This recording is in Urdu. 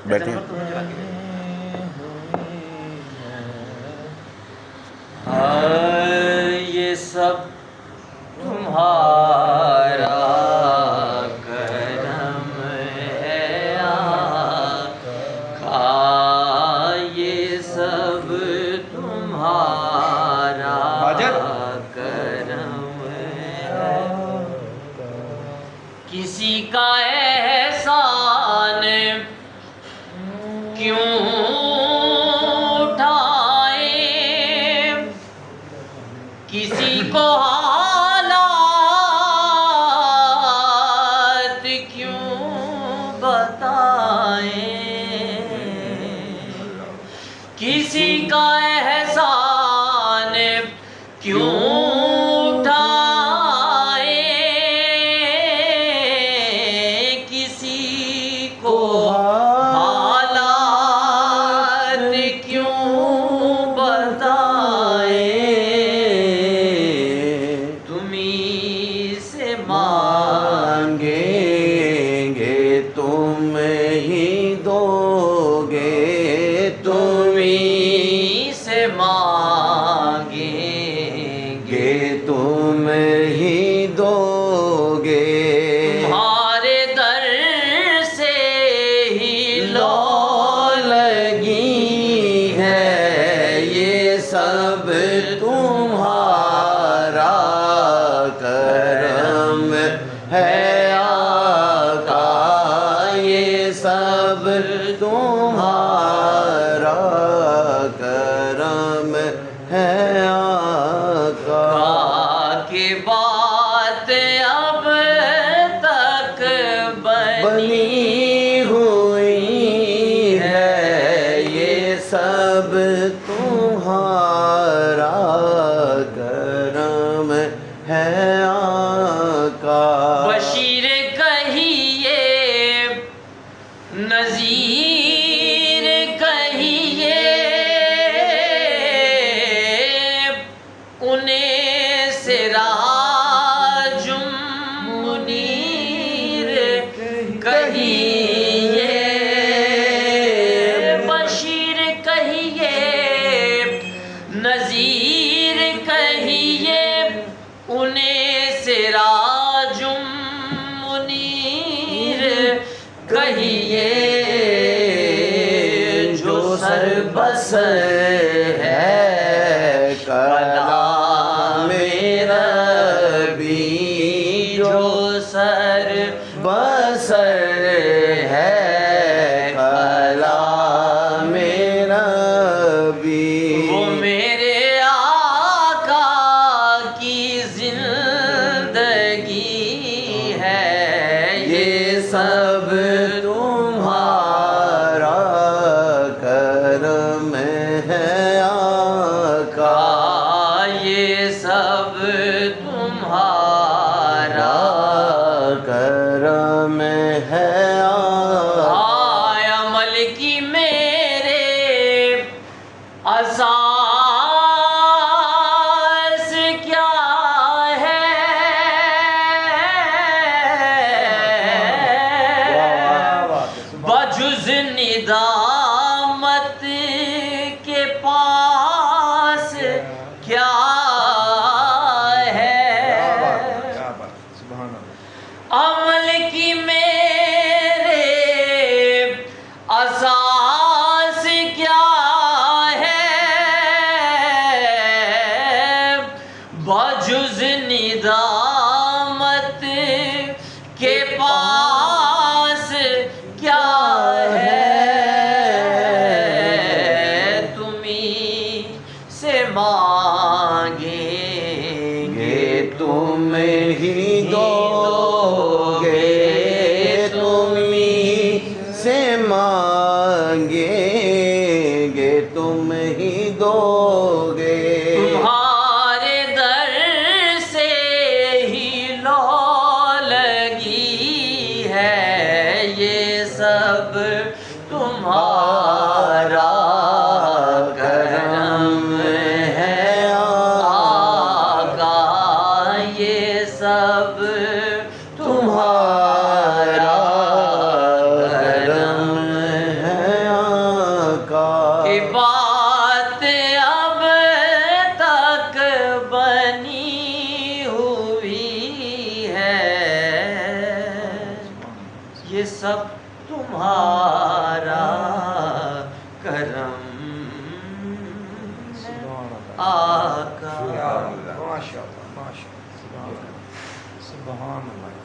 بیٹھے یہ سب تمہارا کرم ہے آقا، یہ سب تمہارا کرم ہے، کسی کا احسان کیوں اٹھائیں، کسی کو حالات کیوں بتائیں، کسی کا احسان کیوں اٹھائیں، کسی کو حالات کیوں بتائیں، تمہیں سے مانگیں گے تم ہی دو گے، تمہیں سے مانگیں گے تم ہی دو گے، تمہارے در سے ہی لو لگی ہے، یہ سب تمہارا کرم ہے آقا، یہ سب تمہارا کرم ہے آقا، کہ بات اب تک بنی ہوئی ہے، یہ سب تمہارا کرم ہے آقا، بشیر کہیے نذیر کہیے، انہیں سراجم منیر کہیے، بشیر کہیے نذیر کہیے، انہیں سراجم منیر کہیے، جو سر بسر ہے کلام ربی، جو سر بسر ہے کلام ربی، وہ میرے آقا کی زندگی ہے، یہ سب تمہارا کرم ہے آقا، یہ سب تمہارا کرم ہے آقا، عمل کی میرے اساس کیا ہے، بجز ندامت کے پاس کیا ہے، عمل کی میرے اساس کیا ہے، بجز ندامت کے پاس کیا ہے، تمہیں سے مانگیں گے تم ہی دو گے، تم ہی سے مانگیں گے تم ہی دو گے، تمہارے در سے ہی لو لگی ہے، یہ سب تمہارا کرم ہے آقا، یہ سب تمہارا کرم ہے سب تمہارا کرم آقا. ماشاء اللہ، ماشاء اللہ، سبحان اللہ، سبحان اللہ.